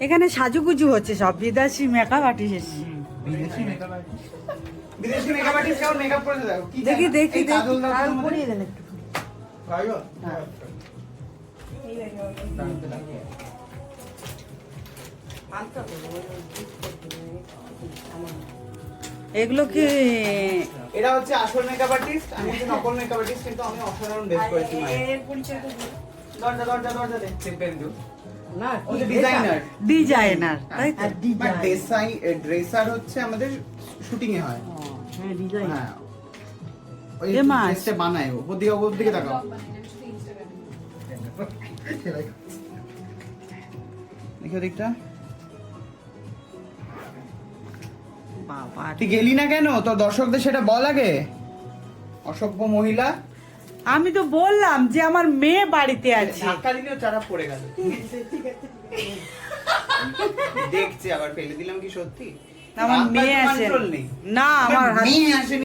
এখানে সাজুগুজু হচ্ছে সব বিদেশি মেকআপ আর্টিস্ট এসেছে। বিদেশি মেকআপ আর্টিস্ট, বিদেশি মেকআপ আর্টিস্ট কেমন মেকআপ করে দেয়? কি দেখি দেখি এই কাজল দাও আর তো পরিয়ে দেন একটু। ভাইও হ্যাঁ। এগুলো কি এটা হচ্ছে আসল মেকআপ আর্টিস্ট, আমি হচ্ছে নকল মেকআপ আর্টিস্ট, কিন্তু আমি অসাধারণ বেস্ট করেছি। দরজা দরজা দরজা দে সিম্পেন্দু না ও যে ডিজাইনার, ডিজাইনার তাই তো? বাট ড্রেসার হচ্ছে আমাদের শুটিং এ হয়। হ্যাঁ ডিজাইন। হ্যাঁ ওই এ মাস। ড্রেসটা বানায় ও, ওর দিকে তাকাও। দেখো দিকটা, বাবা তুই গেলি না কেন? তোর দর্শকদের সেটা বল আগে। অসভ্য মহিলা। আমি তো বললাম যে আমার মেয়ে বাড়িতে আছে। ধাক্কা দিলেও চারা পড়ে গেল। দেখছি আবার ফেলে দিলাম কি সত্যি? আমার মেয়ে আছে না, আমার মেয়ে আসেনি।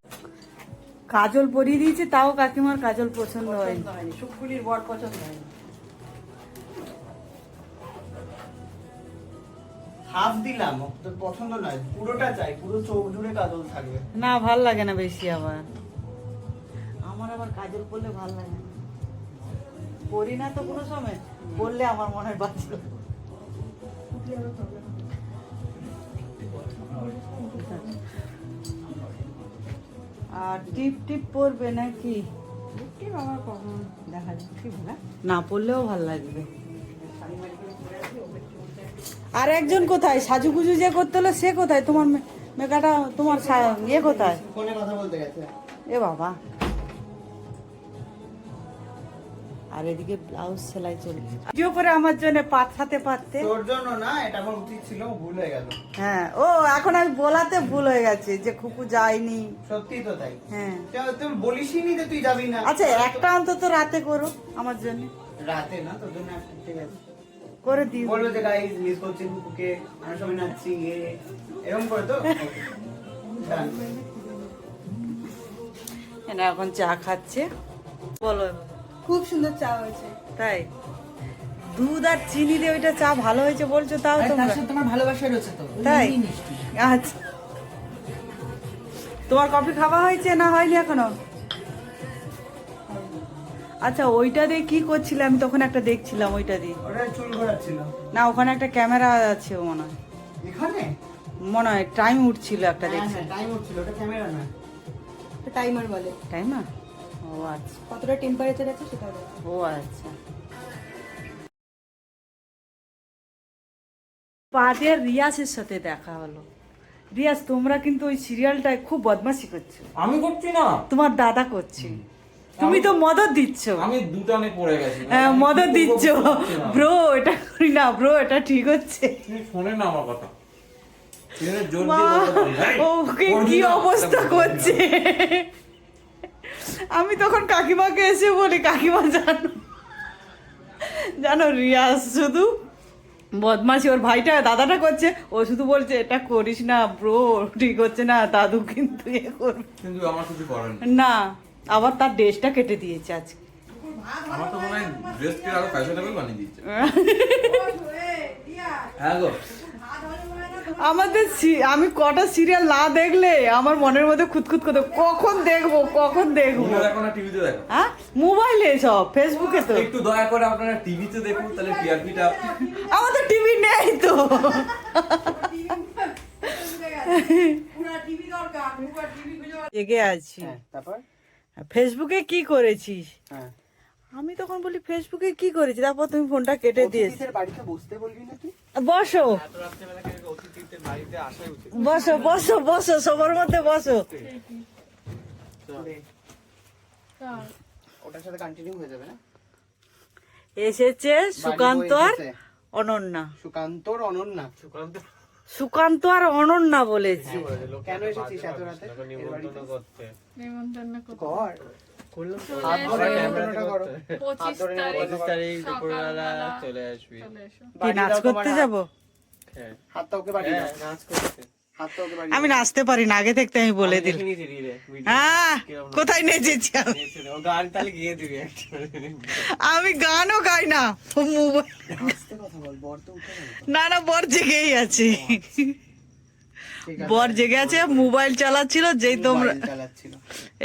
কাজল পরিয়ে দিয়েছে, তাও কাকিমার কাজল পছন্দ হয়নি। সুকুলির বর পছন্দ হয়নি। হাফ দিলাম, তোর পছন্দ নয়, পুরোটা চাই, পুরো চোখ জুড়ে কাজল থাকবে। না ভাল লাগে না বেশি, আবার আমার আবার কাজল পরলে ভাল লাগে না। পরি না তো কোনো সময়, পরলে আমার মনে হয় বাঁচল। আর টিপ টিপ পরবে নাকি? না পরলেও ভাল লাগবে। আর একজন কোথায় সাজুগুজু যে করতে হলো, সে কোথায়? তোমার মেকাটা তোমার ইয়ে কোথায়? ফোনে কথা বলতে গেছে। এ বাবা। আর এদিকে ব্লাউজ সেলাই চলছে ভিডিও করে আমার জন্য পাঠাতে পারতে। তোর জন্য না, এটা আমার উচিত ছিল, ভুল হয়ে গেল। হ্যাঁ ও এখন আমি বলাতে ভুল হয়ে গেছে যে খুকু যায়নি। সত্যি তো তাই। হ্যাঁ তুই বলিসই নি যে তুই যাবি না। আচ্ছা একটা অন্তত রাতে করো আমার জন্য। রাতে না, তোর জন্য একটা, ঠিক আছে করে দিও। বলবো যে গাইস মিস করছি কুকুকে, আমরা সবাই নাচছি, এরকম করে তো। এনা এখন চা খাচ্ছে। বলো। খুব সুন্দর চা হয়েছে। তাই দুধ আর চিনি দিয়ে ওইটা চা ভালো হয়েছে বলছো, তাও তোমরা? তোমার ভালোবাসা রয়েছে তো। তাই আচ্ছা, তোমার কফি খাওয়া হয়েছে না হয়নি এখনো? আচ্ছা ওইটা দিয়ে কি করছিলে? আমি তখন একটা দেখছিলাম ওইটা দিয়ে। ওটা চুল ঘোরাচ্ছিল না ওখানে একটা ক্যামেরা আছে মনে হয়, এখানে মনে হয় টাইম উঠছিল একটা দেখছি। টাইম হচ্ছিল, ওটা ক্যামেরা না। টাইমার বলে। টাইম না? ও আচ্ছা, কতটা টেম্পারেচার আছে সেটা বলে। ও আচ্ছা। পাদের রিয়াজের সাথে দেখা হলো। রিয়াজ তোমরা কিন্তু ওই সিরিয়ালটায় খুব বদমাশি করছো। আমি করছি না, তোমার দাদা করছে, তুমি তো মদত দিচ্ছ। আমি দুটানে পড়ে গেছি। হ্যাঁ মদত দিচ্ছ। ব্রো এটা করি না, ব্রো এটা ঠিক হচ্ছে। তুমি শোনে না আমার কথা। ট্রেনের জোর মা, দিয়ে বলতে পারি, "হেই, ওকে করবি কি না?" অবস্থা করছে। আমি তখন কাকিমাকে এসে বলি, কাকিমা জানো জানো রিয়াজ শুধু বদমাশি, ওর ভাইটা দাদাটা করছে, ও শুধু বলছে এটা করিস না ব্রো, ঠিক হচ্ছে না, দাদু কিন্তু এ করবে কিন্তু আমার কিছু করেন না। আবার তার ড্রেসটা কেটে দিয়েছে আজকে। আমার তো মনে হয় ড্রেসকে আরো ফ্যাশনেবল বানিয়ে দিচ্ছে। হ্যাঁ গো, আমাদের আমি কটা সিরিয়াল না দেখলে আমার মনের মধ্যে খুঁতখুত করতে, কখন দেখবো কখন দেখবো। তোমরা দেখো না টিভিতে দেখো। হ্যাঁ মোবাইলে সব, ফেসবুকে তো। একটু দয়া করে আপনারা টিভিতে দেখুন, তাহলে টিআরপিটা। আমাদের টিভি নেই তো। জেগে আছি। তারপর ফেসবুকে কি করেছিস? হ্যাঁ, আমি তখন বলি ফেসবুকে কি করেছি, তারপর তুমি ফোনটা কেটে দিয়েছো। অতিথিদের বাড়িতে বসতে বলবি না তুই? বসো বসো বসো বসো, সবার মধ্যে বসো। ওটার সাথে কন্টিনিউ হয়ে যাবে না? এসেছে সুকান্ত আর অনন্যা। সুকান্তর অনন্যা। সুকান্ত আর অনন্যা বলেছি। কেন এসেছিস এত রাতে এর বাড়িতে? নিমন্ত্রণ কর। চলে হাত ধরে আসবে। ক্যামেরাটা করো। 25 তারিখ দুপুরবেলা চলে আসবি। কি নাচ করতে যাব? হ্যাঁ হাতটা ওকে বাড়িয়ে দাও। নাচ করতে। হাতটা ওকে বাড়ি আমি নাচতে পারি না, আগে থাকতে আমি বলে দিল। নিচে দিয়ে দে হ্যাঁ, কোথায় নেচেছি আমি? ও গান তাহলে গিয়ে দিবি একটা আমি গানও গাই না। ও মোবাইল, আস্তে কথা বল, বর তো উঠে গেল। না না, বর জেগেই আছে। বর জেগে আছে, মোবাইল চালাচ্ছিল। যেই তোমরা মোবাইল চালাচ্ছিল।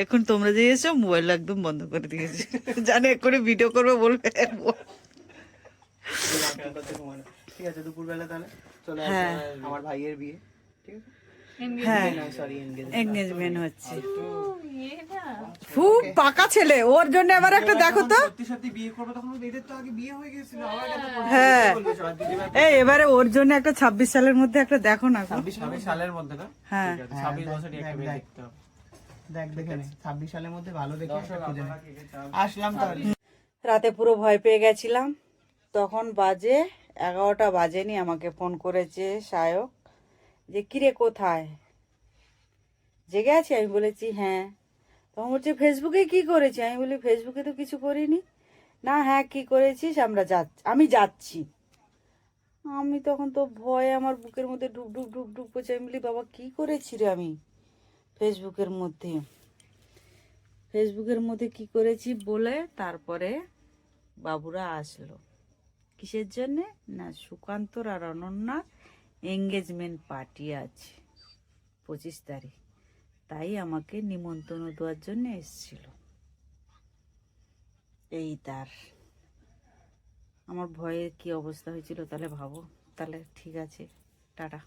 এখন তোমরা যে এসো, মোবাইল একদম বন্ধ করে দিয়েছে। জানে এক্ষুনি ভিডিও করবে, বলবে ঠিক আছে, দুপুরবেলা তাহলে চলে হ্যাঁ। আসবে আমার ভাইয়ের বিয়ে, ঠিক আছে? হ্যাঁ, সরি, এঙ্গেজমেন্ট হচ্ছে। খুব পাকা ছেলে, ওর জন্য আবার একটা দেখো তো। সত্যি সত্যি বিয়ে করবে তখন এদের তো আগে বিয়ে হয়ে গেছিল, আবার এটা তো হ্যাঁ, বলবে সবাই দিদিভাই। এই এবারে ওর জন্য একটা 26 সালের মধ্যে একটা দেখো না গো। 26 সালের মধ্যে না হ্যাঁ, 26 বছরই একটা মেয়ে দেখ, দেখতে হবে। দেখ দেখে নে, 26 সালের মধ্যে ভালো দেখে একটা খুঁজে নে। আসলাম তাহলে। রাতে পুরো ভয় পেয়ে গেছিলাম। তখন বাজে 11টা বাজেনি, আমাকে ফোন করেছে সায়ক যে কিরে কোথায়, জেগে আছি? আমি বলেছি হ্যাঁ। তখন বলছে ফেসবুকে কি করেছি? আমি বলি ফেসবুকে তো কিছু করিনি। না, হ্যাঁ কি করেছিস? আমি যাচ্ছি। আমি তখন তো ভয়ে আমার বুকের মধ্যে ঢুক ঢুক ঢুক ঢুক করছে। আমি বলি বাবা কি করেছি রে আমি ফেসবুকের মধ্যে কি করেছি বলে তারপরে বাবুরা আসলো। কিসের জন্যে? না, সুকান্তর আর অনন্যার এঙ্গেজমেন্ট পার্টি আছে 25 তারিখ, তাই আমাকে নিমন্ত্রণ দেওয়ার জন্য এসেছিল। এই তার আমার ভয়ে কি অবস্থা হয়েছিল তাহলে ভাবো। তাহলে ঠিক আছে, টাটা।